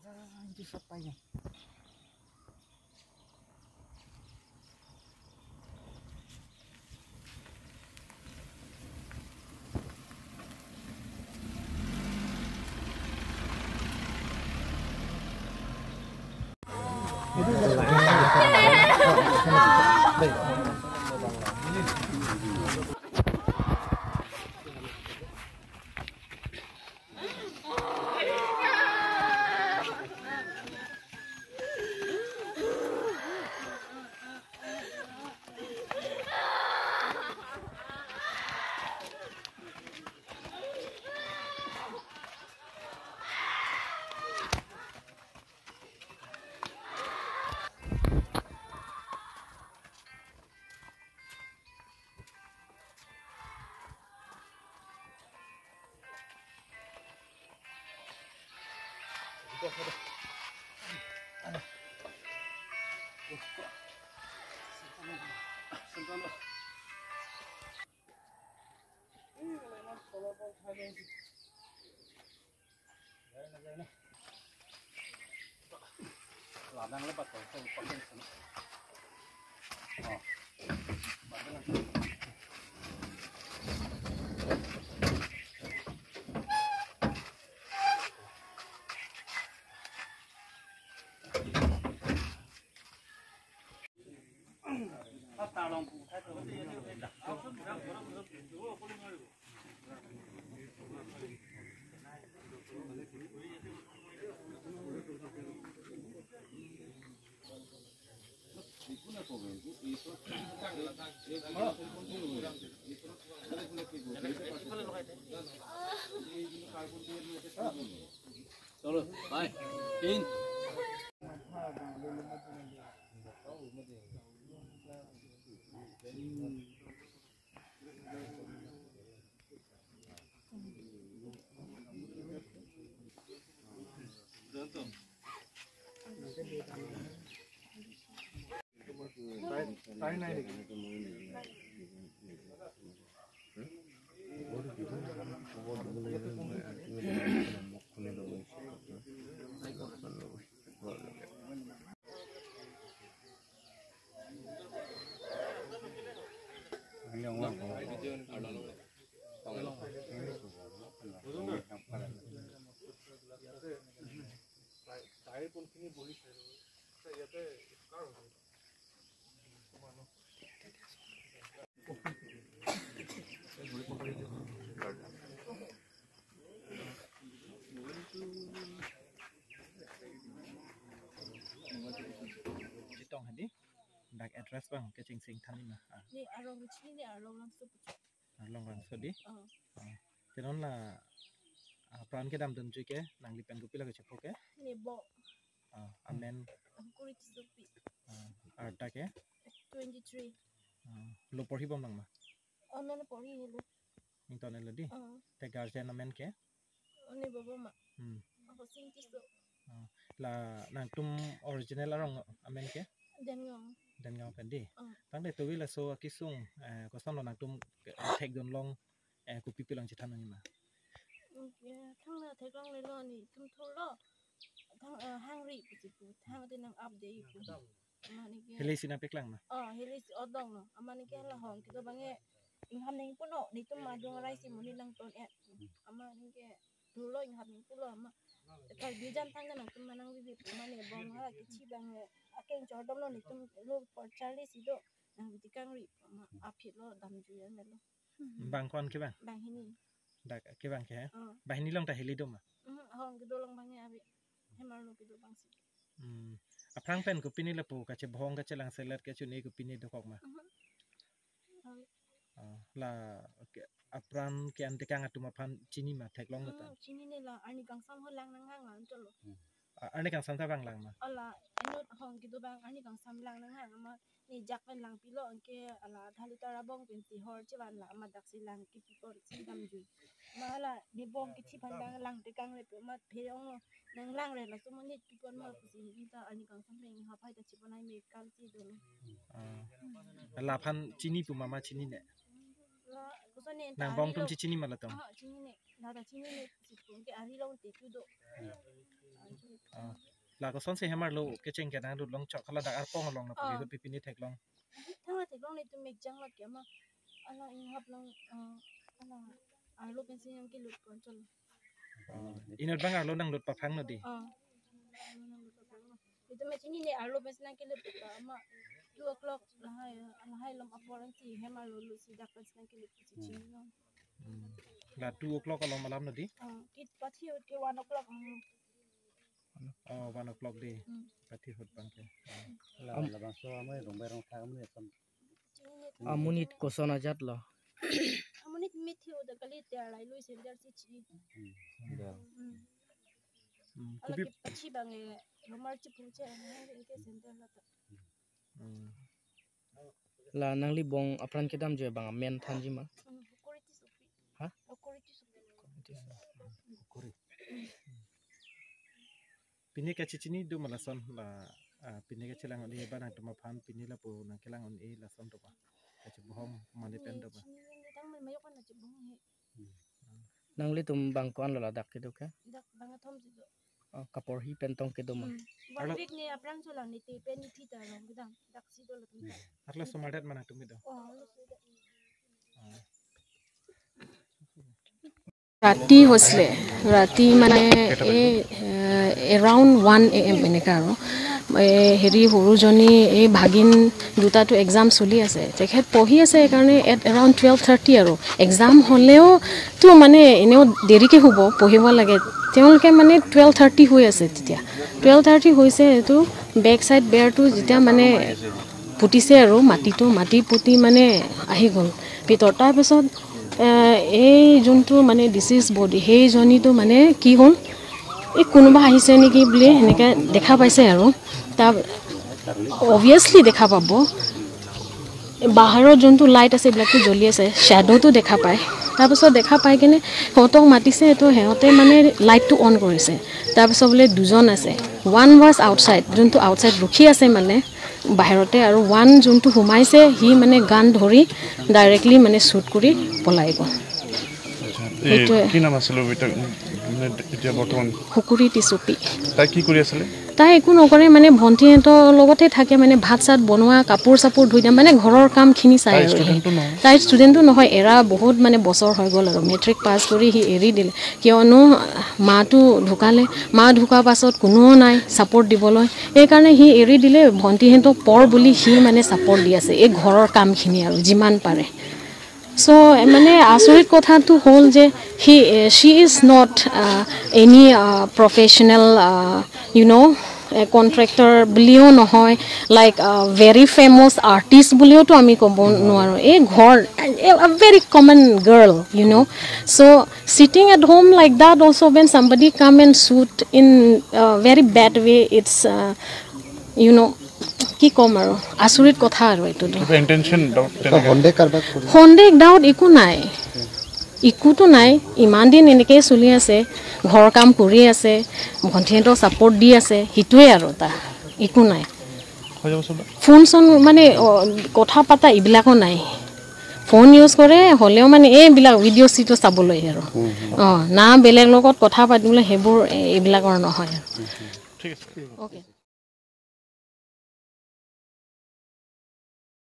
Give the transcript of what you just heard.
Hindi sa tayo. Ladang lebat tuh, saya pakai sini. Oh, Solo, bye. In. Chitong hadi dak address bang ke ching sing thani ma ni arong chini ni arong lang so di tenon la pran ke dam dun ju ke nang li pen gupi la ke chepho ke ni bo amen kuri tsupi arta ke 23 lo porhi bom nang ma omen porhi helu ning ton le di te guardian amen ke oni bobo ma ako sing tiso la nang tum original arong amen ke dan ngau pen di tang de towi la so kisung ko son nang tum thek don long ku pipi lang chithan ni ma thang la thek long le lo ni tum tholo thang hang ri pu thang de nang update pu amani ke hele sina pek lang ma hele odong no amani ke la hong ki to bange ing ham ning puno ni tum ma dong rai si muni lang ton amani ke dulo ing ham ning pulo ma ka bijan tang nang tum manang bi pu mani bong ha ki chi bang akeng jordom lo ni tum lo por charlie si do nang bi kang ri ma aphi lo dam ju ya me lo bang kon ke bang hini dak ke bang ke bang hini long ta heli do ma hong ki do long bang abi hemar lo ki do bang si aprang pen ku pini la pu ka che bhong ka che lang selet ke chu ni ku pini do kok ma la apran ke ante kang atuma phan chini ma thek long ta chini ne la ani kang sam ho lang nang hang lang cholo ani kang sam ta bang lang ma ala eno hong ki do bang ani kang sam lang nang hang ma ni jak pen lang pilo anke ala thali tara bong pen si hor che ban la ma dak si lang ki pipor si dam ju ma la ni bong ki chi pan bang lang te kang le pe ma pheong nang lang re la sumo ni pipon ma si ni ta ani kang sam pen ha phai ta chi panai me kal chi do la phan chini pu mama chini ne nang bong tum chi chini ma la tong chini ne la da chini ne si pu ke ari long te tu do laga son se hamar lo kecheng ke na lut long chok khala da ar pong long na pi hut pi ni thek long thang thek long ni tu mek jang la kya ma ala in hap long ala alo pensi yang ki lut kon chol inat bang lo nang lut pa phang no di itu me chini ne alo pensi nang ki lut ka ma 2 o'clock la hai lam aporan si hamar lo lu si dak pensi nang ki lut si chini no la 2 o'clock along malam no di kit pathi ke 1 o'clock 1 o'clock di pathi hot bang ke la bang so amai rong bai rong tha amne sam amunit koson ajat lo amunit mithi oda kali te lai lui sen der si chi ala ki pachi bang e romar chi puche ne ke sen der la ta la nangli bong apran kedam je bang men thanji ma koriti supi ha koriti supi kori pini ka chichini du malason la pini ka chilang oni ba na tuma phan pini la po na kelang oni la son to ba ka chi bohom mane pen do ba tang mai mayo kan na chi bong he nangli tum bang kon la dak ke do ka dak bang thom ji do kapor hi pentong ke do ma one week ni apran so la ni te pen ni thi ta long bidang dak si do la tum atla somadat mana tumi do ৰাতি হৈছিলে ৰাতি মানে around 1 AM এনেকুৱা আৰু হেৰি সৰুজনী এই ভাগিন দুটাটো এক্সাম চলি আছে তেখেত পঢ়ি আছে সেইকাৰণে এট এৰাউণ্ড 12:30 আৰু এক্সাম হ'লেওতো মানে এনেও দেৰিকৈ হ'ব পঢ়িব লাগে তেওঁলোকে মানে 12:30 হৈ আছে তেতিয়া 12:30 হৈছে এইটো বেক চাইড বেৰটো যেতিয়া মানে পুতিছে আৰু মাটি পুতি মানে আহি গ'ল ভিতৰত তাৰপিছত এই যোনটো মানে ডিচিজ বডি সেইজনীটো মানে কি হ'ল এই কোনোবা আহিছে নেকি বুলি সেনেকৈ দেখা পাইছে আৰু তাৰ অবভিয়াছলি দেখা পাব বাহিৰৰ যোনটো লাইট আছে এইবিলাকটো জ্বলি আছে শ্বেডোটো দেখা পায় তাৰপিছত দেখা পাই কিনে সিহঁতক মাতিছে তো সিহঁতে মানে লাইটটো অন কৰিছে তাৰপিছত বোলে দুজন আছে ওৱান ৱাজ আউটছাইড যোনটো আউটছাইড ৰখি আছে মানে বাহিৰতে আৰু ওৱান যোনটো সোমাইছে সি মানে গান ধৰি ডাইৰেক্টলি মানে শ্বুট কৰি পলাই গ'ল কি নাম আছিল এতিয়া বৰ্তমান হুকুৰি টিচুপি তাই কি কৰি আছিলে তাই একো নকৰে মানে ভণ্টিহঁতৰ লগতে থাকে মানে ভাত চাত বনোৱা কাপোৰ চাপোৰ ধুই দিয়ে মানে ঘৰৰ কামখিনি চাই আৰু তাই ষ্টুডেণ্টো নহয় এৰা বহুত মানে বছৰ হৈ গ'ল আৰু মেট্ৰিক পাছ কৰি সি এৰি দিলে কিয়নো মাটো ঢুকালে মা ঢুকাৰ পাছত কোনোও নাই ছাপৰ্ট দিবলৈ সেইকাৰণে সি এৰি দিলে ভণ্টিহঁতক পঢ় বুলি সি মানে ছাপৰ্ট দি আছে এই ঘৰৰ কামখিনি আৰু যিমান পাৰে চ' মানে আচৰিত কথাটো হ'ল যে she is not any professional contractor বুলিও নহয় লাইক ভেৰি ফেমাছ আৰ্টিষ্ট বুলিওতো আমি ক'ব নোৱাৰোঁ এই ঘৰ very common girl so' sitting at home like that also' when somebody come and shoot in very bad way it's কি ক'ম আৰু আচৰিত কথা আৰু এইটো সন্দেহ ডাউট একোতো নাই ইমান দিন এনেকৈয়ে চলি আছে ঘৰৰ কাম কৰি আছে ভণ্টিহঁতক ছাপৰ্ট দি আছে সেইটোৱে আৰু তাৰ একো নাই ফোন চোন মানে কথা পতা এইবিলাকো নাই ফোন ইউজ কৰে হ'লেও মানে এইবিলাক ভিডিঅ' চিডিঅ' চাবলৈ আৰু না বেলেগ লগত কথা পাতিবলৈ সেইবোৰ এইবিলাকৰ নহয় আৰু ঠিক আছে অ'কে